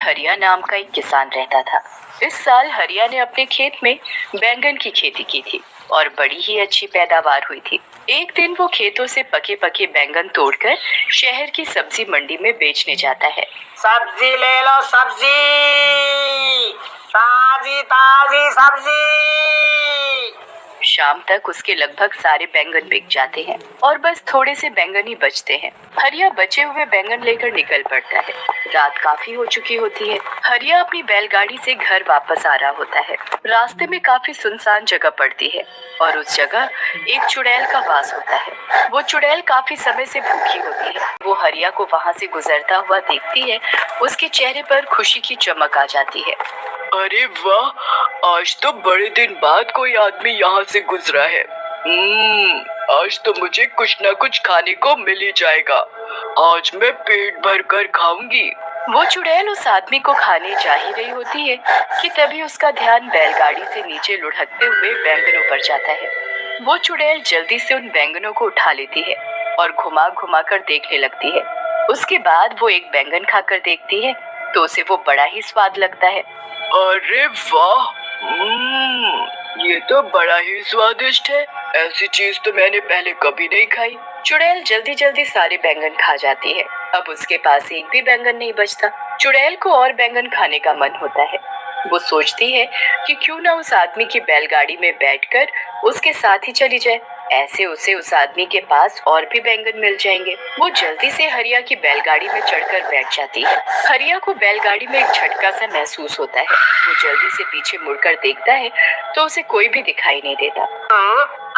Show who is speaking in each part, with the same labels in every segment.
Speaker 1: हरिया नाम का एक किसान रहता था। इस साल हरिया ने अपने खेत में बैंगन की खेती की थी और बड़ी ही अच्छी पैदावार हुई थी। एक दिन वो खेतों से पके पके बैंगन तोड़कर शहर की सब्जी मंडी में बेचने जाता है।
Speaker 2: सब्जी ले लो, सब्जी ताजी ताजी सब्जी।
Speaker 1: शाम तक उसके लगभग सारे बैंगन बिक जाते हैं और बस थोड़े से बैंगन ही बचते हैं। हरिया बचे हुए बैंगन लेकर निकल पड़ता है। रात काफी हो चुकी होती है। हरिया अपनी बैलगाड़ी से घर वापस आ रहा होता है। रास्ते में काफी सुनसान जगह पड़ती है और उस जगह एक चुड़ैल का वास होता है। वो चुड़ैल काफी समय से भूखी होती है। वो हरिया को वहाँ से गुजरता हुआ देखती है। उसके चेहरे पर खुशी की चमक आ जाती है।
Speaker 3: अरे वाह, आज तो बड़े दिन बाद कोई आदमी यहाँ से गुजरा है। आज तो मुझे कुछ न कुछ खाने को मिल ही जाएगा। आज मैं पेट भर कर खाऊंगी।
Speaker 1: वो चुड़ैल उस आदमी को खाने जा ही रही होती है कि तभी उसका ध्यान बैलगाड़ी से नीचे लुढ़कते हुए बैंगनों पर जाता है। वो चुड़ैल जल्दी से उन बैंगनों को उठा लेती है और घुमा घुमा कर देखने लगती है। उसके बाद वो एक बैंगन खाकर देखती है तो उसे वो बड़ा ही स्वाद लगता है।
Speaker 3: अरे वाह, ये तो बड़ा ही स्वादिष्ट है। ऐसी चीज तो मैंने पहले कभी नहीं खाई।
Speaker 1: चुड़ैल जल्दी जल्दी सारे बैंगन खा जाती है। अब उसके पास एक भी बैंगन नहीं बचता। चुड़ैल को और बैंगन खाने का मन होता है। वो सोचती है कि क्यों ना उस आदमी की बैलगाड़ी में बैठकर उसके साथ ही चली जाए। ऐसे उसे उस आदमी के पास और भी बैंगन मिल जाएंगे। वो जल्दी से हरिया की बैलगाड़ी में चढ़कर बैठ जाती है। हरिया को बैलगाड़ी में एक झटका सा महसूस होता है। वो जल्दी से पीछे मुड़कर देखता है तो उसे कोई भी दिखाई नहीं देता।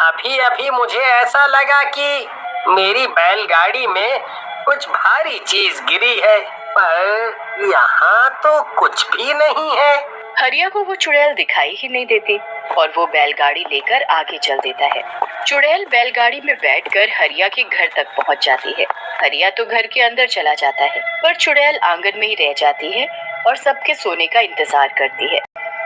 Speaker 2: अभी अभी मुझे ऐसा लगा कि मेरी बैलगाड़ी में कुछ भारी चीज गिरी है, पर यहाँ तो कुछ भी नहीं है।
Speaker 1: हरिया को वो चुड़ैल दिखाई ही नहीं देती और वो बैलगाड़ी लेकर आगे चल देता है। चुड़ैल बैलगाड़ी में बैठकर हरिया के घर तक पहुंच जाती है। हरिया तो घर के अंदर चला जाता है पर चुड़ैल आंगन में ही रह जाती है और सबके सोने का इंतजार करती है।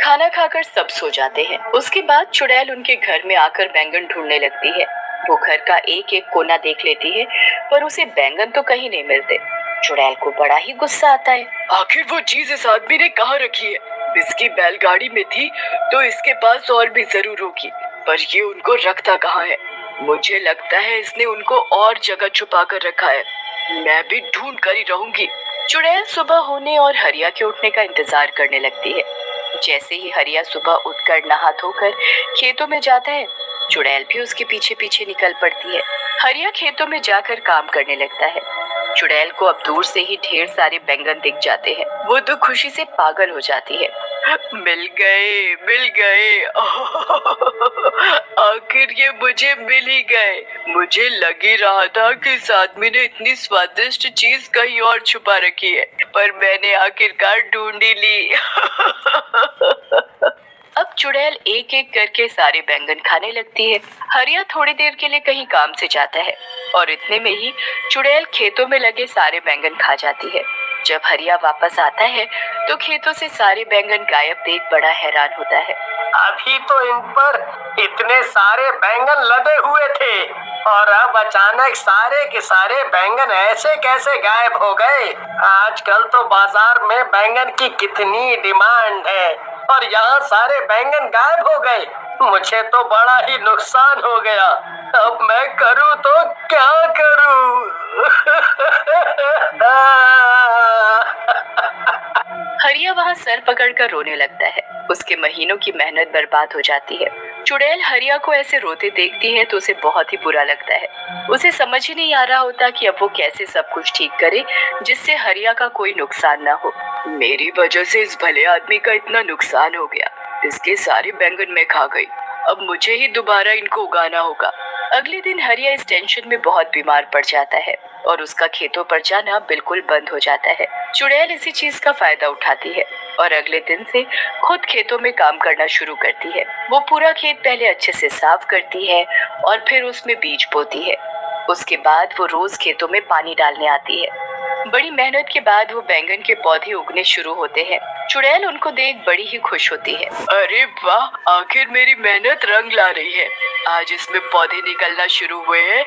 Speaker 1: खाना खाकर सब सो जाते हैं। उसके बाद चुड़ैल उनके घर में आकर बैंगन ढूंढने लगती है। वो घर का एक एक कोना देख लेती है पर उसे बैंगन तो कहीं नहीं मिलते। चुड़ैल को बड़ा ही गुस्सा आता है।
Speaker 3: आखिर वो चीज इस आदमी ने कहाँ रखी है? इसकी बैलगाड़ी में थी तो इसके पास और भी जरूर होगी, पर ये उनको रखता कहाँ है? मुझे लगता है इसने उनको और जगह छुपा कर रखा है। मैं भी ढूंढ कर ही रहूंगी।
Speaker 1: चुड़ैल सुबह होने और हरिया के उठने का इंतजार करने लगती है। जैसे ही हरिया सुबह उठकर नहा धोकर खेतों में जाता है, चुड़ैल भी उसके पीछे पीछे निकल पड़ती है। हरिया खेतों में जाकर काम करने लगता है। चुड़ैल को अब दूर से ही ढेर सारे बैंगन दिख जाते हैं। वो तो खुशी से पागल हो जाती है।
Speaker 3: मिल गए, मिल गए। आखिर ये मुझे मिल ही गए। मुझे लग ही रहा था कि इस आदमी ने इतनी स्वादिष्ट चीज कहीं और छुपा रखी है, पर मैंने आखिरकार ढूंढ ही ली।
Speaker 1: अब चुड़ैल एक एक करके सारे बैंगन खाने लगती है। हरिया थोड़ी देर के लिए कहीं काम से जाता है और इतने में ही चुड़ैल खेतों में लगे सारे बैंगन खा जाती है। जब हरिया वापस आता है तो खेतों से सारे बैंगन गायब देख बड़ा हैरान होता है।
Speaker 2: अभी तो इन पर इतने सारे बैंगन लदे हुए थे और अब अचानक सारे के सारे बैंगन ऐसे कैसे गायब हो गए? आजकल तो बाजार में बैंगन की कितनी डिमांड है और यहाँ सारे बैंगन गायब हो गए। मुझे तो बड़ा ही नुकसान हो गया। अब मैं करूँ तो क्या करूँ?
Speaker 1: हरिया वहाँ सर पकड़कर रोने लगता है। उसके महीनों की मेहनत बर्बाद हो जाती है। चुड़ैल हरिया को ऐसे रोते देखती है तो उसे बहुत ही बुरा लगता है। उसे समझ ही नहीं आ रहा होता कि अब वो कैसे सब कुछ ठीक करे जिससे हरिया का कोई नुकसान ना हो।
Speaker 3: मेरी वजह से इस भले आदमी का इतना नुकसान हो गया। इसके सारे बैंगन मैं खा गई। अब मुझे ही दोबारा इनको उगाना होगा।
Speaker 1: अगले दिन हरिया इस टेंशन में बहुत बीमार पड़ जाता है और उसका खेतों पर जाना बिल्कुल बंद हो जाता है। चुड़ैल इसी चीज का फायदा उठाती है और अगले दिन से खुद खेतों में काम करना शुरू करती है। वो पूरा खेत पहले अच्छे से साफ करती है और फिर उसमें बीज बोती है। उसके बाद वो रोज खेतों में पानी डालने आती है। बड़ी मेहनत के बाद वो बैंगन के पौधे उगने शुरू होते हैं। चुड़ैल उनको देख बड़ी ही खुश होती है।
Speaker 3: अरे वाह, आखिर मेरी मेहनत रंग ला रही है। आज इसमें पौधे निकलना शुरू हुए हैं,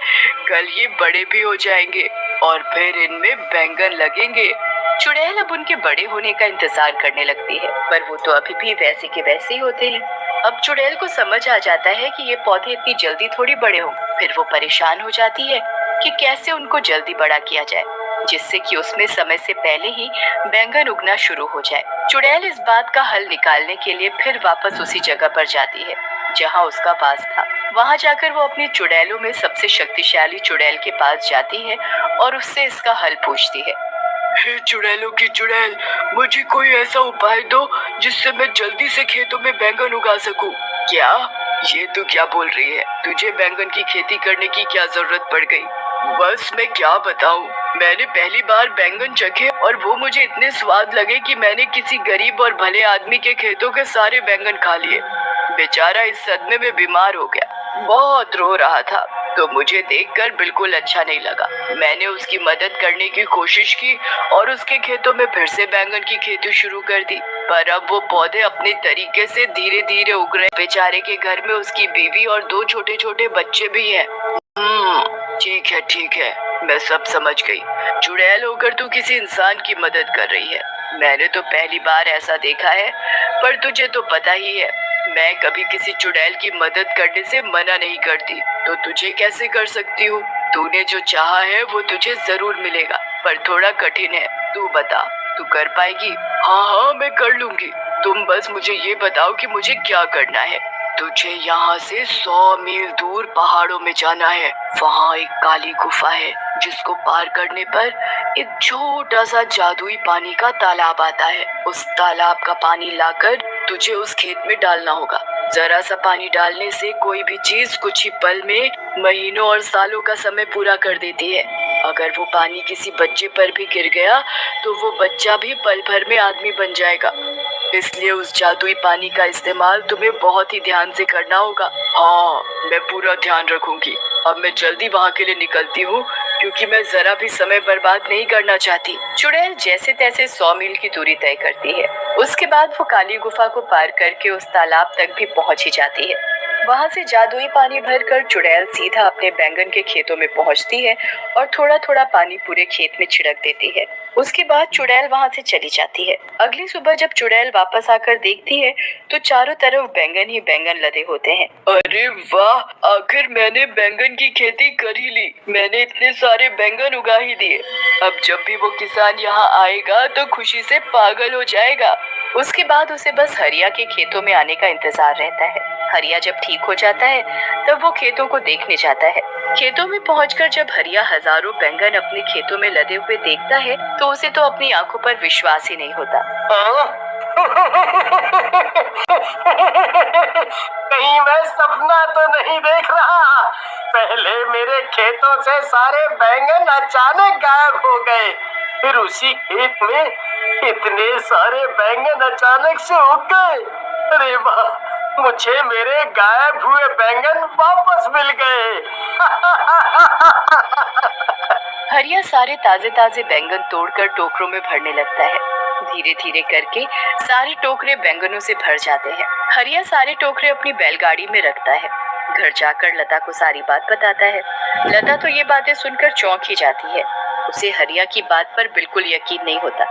Speaker 3: कल ये बड़े भी हो जाएंगे और फिर इनमें बैंगन लगेंगे।
Speaker 1: चुड़ैल अब उनके बड़े होने का इंतजार करने लगती है, पर वो तो अभी भी वैसे के वैसे ही होते हैं। अब चुड़ैल को समझ आ जाता है कि ये पौधे इतनी जल्दी थोड़ी बड़े हों। फिर वो परेशान हो जाती है कि कैसे उनको जल्दी बड़ा किया जाए, जिससे कि उसमें समय से पहले ही बैंगन उगना शुरू हो जाए। चुड़ैल इस बात का हल निकालने के लिए फिर वापस उसी जगह पर जाती है जहाँ उसका वास था। वहाँ जाकर वो अपनी चुड़ैलों में सबसे शक्तिशाली चुड़ैल के पास जाती है और उससे इसका हल पूछती है।
Speaker 3: हे चुड़ैलों की चुड़ैल, मुझे कोई ऐसा उपाय दो जिससे मैं जल्दी से खेतों में बैंगन उगा सकूं। क्या? ये तू क्या बोल रही है? तुझे बैंगन की खेती करने की क्या जरूरत पड़ गई? बस मैं क्या बताऊं, मैंने पहली बार बैंगन चखे और वो मुझे इतने स्वाद लगे कि मैंने किसी गरीब और भले आदमी के खेतों के सारे बैंगन खा लिए। बेचारा इस सदमे में बीमार हो गया, बहुत रो रहा था, तो मुझे देखकर बिल्कुल अच्छा नहीं लगा। मैंने उसकी मदद करने की कोशिश की और उसके खेतों में फिर से बैंगन की खेती शुरू कर दी, पर अब वो पौधे अपने तरीके से धीरे धीरे उग रहे। बेचारे के घर में उसकी बीवी और 2 छोटे छोटे बच्चे भी हैं। ठीक है, मैं सब समझ गई। चुड़ैल होकर तू किसी इंसान की मदद कर रही है। मैंने तो पहली बार ऐसा देखा है, पर तुझे तो पता ही है, मैं कभी किसी चुड़ैल की मदद करने से मना नहीं करती, तो तुझे कैसे कर सकती हूँ? तूने जो चाहा है वो तुझे जरूर मिलेगा, पर थोड़ा कठिन है। तू बता, तू कर पाएगी? हाँ, मैं कर लूंगी। तुम बस मुझे ये बताओ कि मुझे क्या करना है। तुझे यहाँ से 100 मील दूर पहाड़ों में जाना है। वहाँ एक काली गुफा है, जिसको पार करने पर एक छोटा सा जादुई पानी का तालाब आता है। उस तालाब का पानी लाकर तुझे उस खेत में डालना होगा। जरा सा पानी डालने से कोई भी चीज कुछ ही पल में महीनों और सालों का समय पूरा कर देती है। अगर वो पानी किसी बच्चे पर भी गिर गया तो वो बच्चा भी पल भर में आदमी बन जाएगा। इसलिए उस जादुई पानी का इस्तेमाल तुम्हें बहुत ही ध्यान से करना होगा। हाँ, मैं पूरा ध्यान रखूंगी। अब मैं जल्दी वहाँ के लिए निकलती हूँ, क्योंकि मैं जरा भी समय बर्बाद नहीं करना चाहती।
Speaker 1: चुड़ैल जैसे तैसे 100 मील की दूरी तय करती है। उसके बाद वो काली गुफा को पार करके उस तालाब तक भी पहुंच ही जाती है। वहां से जादुई पानी भरकर चुड़ैल सीधा अपने बैंगन के खेतों में पहुंचती है और थोड़ा थोड़ा पानी पूरे खेत में छिड़क देती है। उसके बाद चुड़ैल वहां से चली जाती है। अगली सुबह जब चुड़ैल वापस आकर देखती है तो चारों तरफ बैंगन ही बैंगन लदे होते हैं।
Speaker 3: अरे वाह, आखिर मैंने बैंगन की खेती कर ही ली। मैंने इतने सारे बैंगन उगा ही दिए। अब जब भी वो किसान यहाँ आएगा तो खुशी से पागल हो जाएगा।
Speaker 1: उसके बाद उसे बस हरिया के खेतों में आने का इंतजार रहता है। हरिया जब ठीक हो जाता है तब वो खेतों को देखने जाता है। खेतों में पहुंचकर जब हरिया हजारों बैंगन अपने खेतों में लदे हुए देखता है तो उसे तो अपनी आंखों पर विश्वास ही नहीं होता।
Speaker 2: कहीं मैं सपना तो नहीं देख रहा। पहले मेरे खेतों से सारे बैंगन अचानक गायब हो गए, फिर उसी खेत में इतने सारे बैंगन अचानक से उग गए। अरे वाह, मुझे मेरे गायब हुए बैंगन वापस मिल गए।
Speaker 1: हरिया सारे ताजे ताजे बैंगन तोड़कर टोकरों में भरने लगता है। धीरे धीरे करके सारे टोकरे बैंगनों से भर जाते हैं। हरिया सारे टोकरे अपनी बैलगाड़ी में रखता है। घर जाकर लता को सारी बात बताता है। लता तो ये बातें सुनकर चौंक ही जाती है। उसे हरिया की बात पर बिल्कुल यकीन नहीं होता।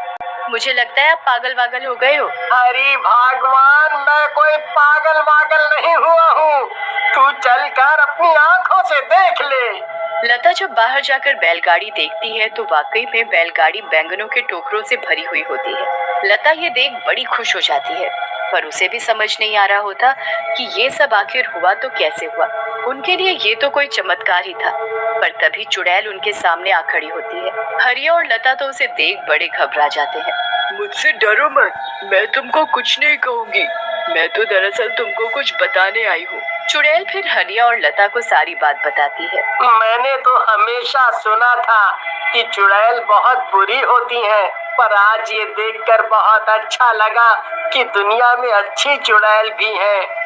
Speaker 1: मुझे लगता है आप पागल वागल हो गए हो।
Speaker 2: अरे भगवान, मैं कोई पागल वागल नहीं हुआ हूँ। तू चलकर अपनी आंखों से देख ले।
Speaker 1: लता जब बाहर जाकर बैलगाड़ी देखती है तो वाकई में बैलगाड़ी बैंगनों के टोकरों से भरी हुई होती है। लता ये देख बड़ी खुश हो जाती है, पर उसे भी समझ नहीं आ रहा होता कि ये सब आखिर हुआ तो कैसे हुआ। उनके लिए ये तो कोई चमत्कार ही था। पर तभी चुड़ैल उनके सामने आ खड़ी होती है। हरिया और लता तो उसे देख बड़े घबरा जाते हैं।
Speaker 3: मुझसे डरो मत, मैं तुमको कुछ नहीं कहूँगी। मैं तो दरअसल तुमको कुछ बताने आई हूँ।
Speaker 1: चुड़ैल फिर हरिया और लता को सारी बात बताती है।
Speaker 2: मैंने तो हमेशा सुना था कि चुड़ैल बहुत बुरी होती हैं, पर आज ये देखकर बहुत अच्छा लगा कि दुनिया में अच्छी चुड़ैल भी हैं।